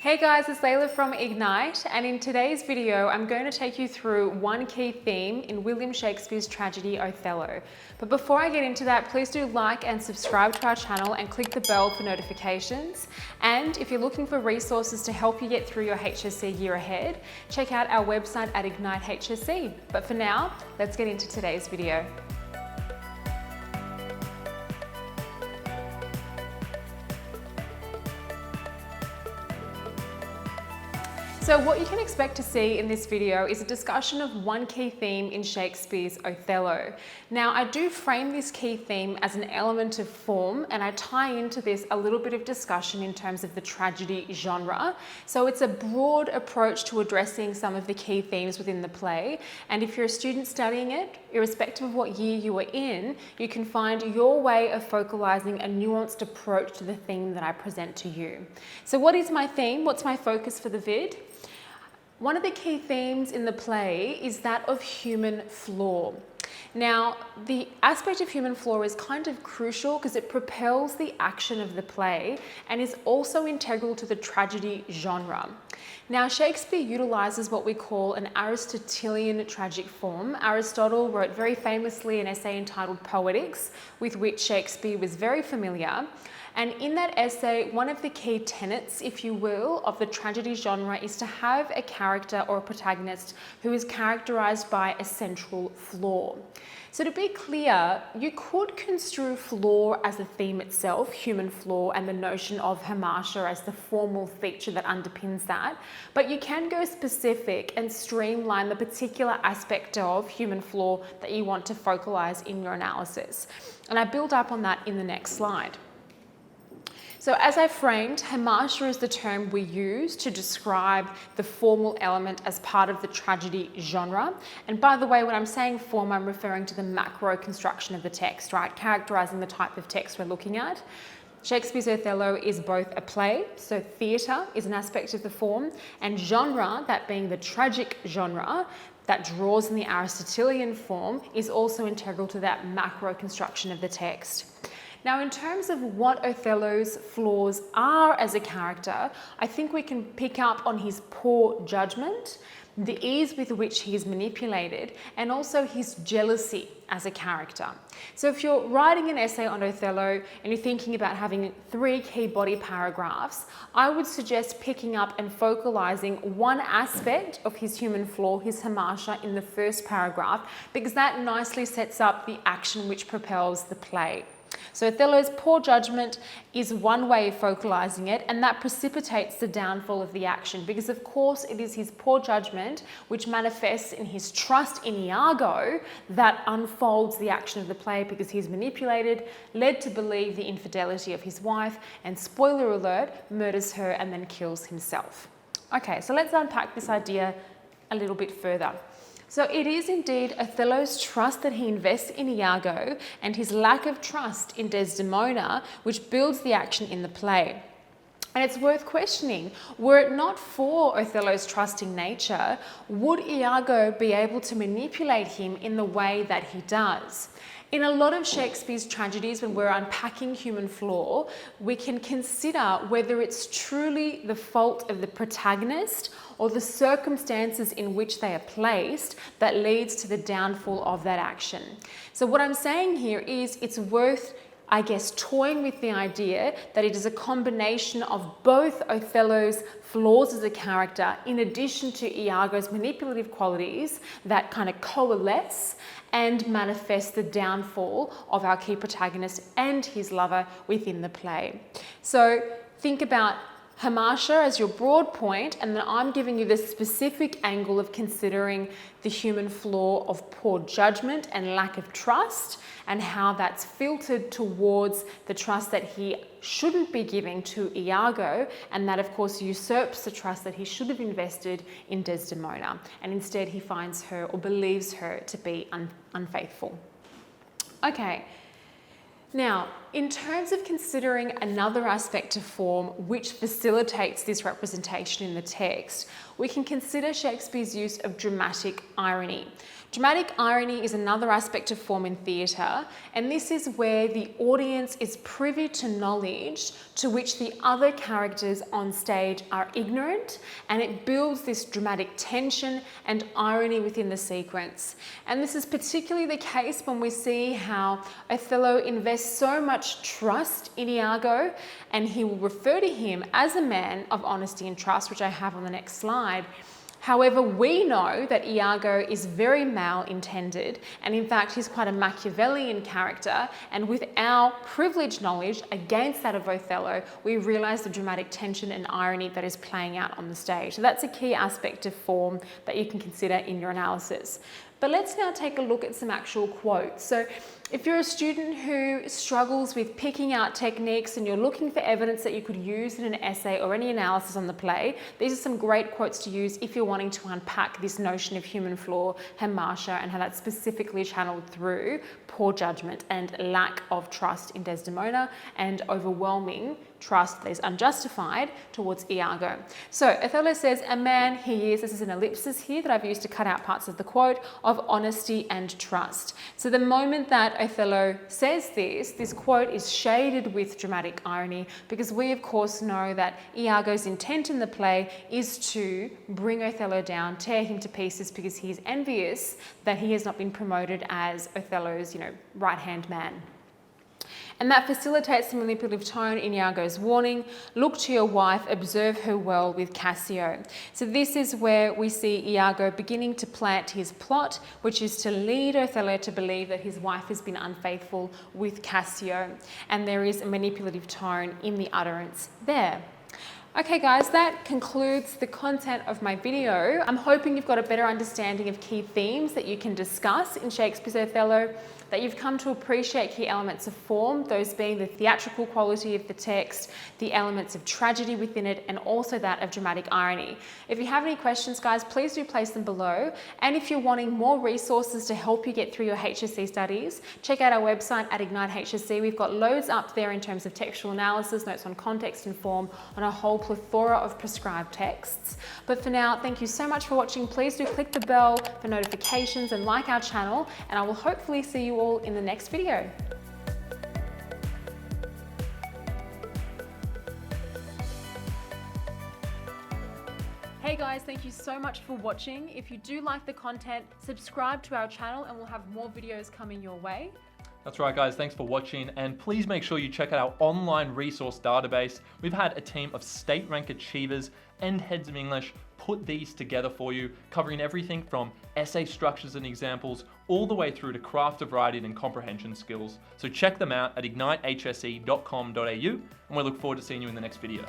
Hey guys, it's Layla from Ignite, and in today's video I'm going to take you through one key theme in William Shakespeare's tragedy Othello. But before I get into that, please do like and subscribe to our channel and click the bell for notifications. And if you're looking for resources to help you get through your HSC year ahead, check out our website at Ignite HSC. But for now, let's get into today's video. So what you can expect to see in this video is a discussion of one key theme in Shakespeare's Othello. Now, I do frame this key theme as an element of form, and I tie into this a little bit of discussion in terms of the tragedy genre. So it's a broad approach to addressing some of the key themes within the play. And if you're a student studying it, irrespective of what year you are in, you can find your way of focalizing a nuanced approach to the theme that I present to you. So what is my theme? What's my focus for the vid? One of the key themes in the play is that of human flaw. Now, the aspect of human flaw is kind of crucial because it propels the action of the play and is also integral to the tragedy genre. Now, Shakespeare utilizes what we call an Aristotelian tragic form. Aristotle wrote very famously an essay entitled Poetics, with which Shakespeare was very familiar. And in that essay, one of the key tenets, if you will, of the tragedy genre is to have a character or a protagonist who is characterized by a central flaw. So to be clear, you could construe flaw as a theme itself, human flaw, and the notion of hamartia as the formal feature that underpins that. But you can go specific and streamline the particular aspect of human flaw that you want to focalize in your analysis. And I build up on that in the next slide. So as I framed, hamartia is the term we use to describe the formal element as part of the tragedy genre. And by the way, when I'm saying form, I'm referring to the macro construction of the text, right? Characterizing the type of text we're looking at. Shakespeare's Othello is both a play, so theatre is an aspect of the form, and genre, that being the tragic genre, that draws in the Aristotelian form, is also integral to that macro construction of the text. Now, in terms of what Othello's flaws are as a character, I think we can pick up on his poor judgment, the ease with which he is manipulated, and also his jealousy as a character. So if you're writing an essay on Othello and you're thinking about having 3 key body paragraphs, I would suggest picking up and focalizing one aspect of his human flaw, his hamartia, in the first paragraph, because that nicely sets up the action which propels the play. So Othello's poor judgment is one way of focalizing it, and that precipitates the downfall of the action, because of course it is his poor judgment which manifests in his trust in Iago that unfolds the action of the play, because he's manipulated, led to believe the infidelity of his wife, and spoiler alert, murders her and then kills himself. Okay, so let's unpack this idea a little bit further. So it is indeed Othello's trust that he invests in Iago and his lack of trust in Desdemona which builds the action in the play. And it's worth questioning, were it not for Othello's trusting nature, would Iago be able to manipulate him in the way that he does? In a lot of Shakespeare's tragedies, when we're unpacking human flaw, we can consider whether it's truly the fault of the protagonist or the circumstances in which they are placed that leads to the downfall of that action. So what I'm saying here is it's worth, I guess, toying with the idea that it is a combination of both Othello's flaws as a character in addition to Iago's manipulative qualities that kind of coalesce and manifest the downfall of our key protagonist and his lover within the play. So think about hamartia as your broad point, and then I'm giving you the specific angle of considering the human flaw of poor judgment and lack of trust, and how that's filtered towards the trust that he shouldn't be giving to Iago, and that of course usurps the trust that he should have invested in Desdemona, and instead he finds her or believes her to be unfaithful. Okay. Now, in terms of considering another aspect of form which facilitates this representation in the text, we can consider Shakespeare's use of dramatic irony. Dramatic irony is another aspect of form in theatre, and this is where the audience is privy to knowledge to which the other characters on stage are ignorant, and it builds this dramatic tension and irony within the sequence. And this is particularly the case when we see how Othello invests so much trust in Iago, and he will refer to him as a man of honesty and trust, which I have on the next slide. However, we know that Iago is very mal-intended, and in fact he's quite a Machiavellian character, and with our privileged knowledge against that of Othello, we realise the dramatic tension and irony that is playing out on the stage. So that's a key aspect of form that you can consider in your analysis. But let's now take a look at some actual quotes. So if you're a student who struggles with picking out techniques and you're looking for evidence that you could use in an essay or any analysis on the play, these are some great quotes to use if you're wanting to unpack this notion of human flaw, Marcia, and how that's specifically channeled through poor judgment and lack of trust in Desdemona and overwhelming trust that is unjustified towards Iago. So Othello says, a man he is, this is an ellipsis here that I've used to cut out parts of the quote, of honesty and trust. So the moment that Othello says this quote is shaded with dramatic irony, because we of course know that Iago's intent in the play is to bring Othello down, tear him to pieces, because he's envious that he has not been promoted as Othello's, right-hand man. And that facilitates the manipulative tone in Iago's warning, look to your wife, observe her well with Cassio. So this is where we see Iago beginning to plant his plot, which is to lead Othello to believe that his wife has been unfaithful with Cassio. And there is a manipulative tone in the utterance there. Okay guys, that concludes the content of my video. I'm hoping you've got a better understanding of key themes that you can discuss in Shakespeare's Othello, that you've come to appreciate key elements of form, those being the theatrical quality of the text, the elements of tragedy within it, and also that of dramatic irony. If you have any questions, guys, please do place them below. And if you're wanting more resources to help you get through your HSC studies, check out our website at Ignite HSC. We've got loads up there in terms of textual analysis, notes on context and form, on a whole plethora of prescribed texts. But for now, thank you so much for watching. Please do click the bell for notifications and like our channel, and I will hopefully see you all in the next video. Hey guys, thank you so much for watching. If you do like the content, subscribe to our channel and we'll have more videos coming your way. That's right guys, thanks for watching, and please make sure you check out our online resource database. We've had a team of state rank achievers and heads of English put these together for you, covering everything from essay structures and examples all the way through to craft of writing and comprehension skills. So check them out at ignitehsc.com.au, and we look forward to seeing you in the next video.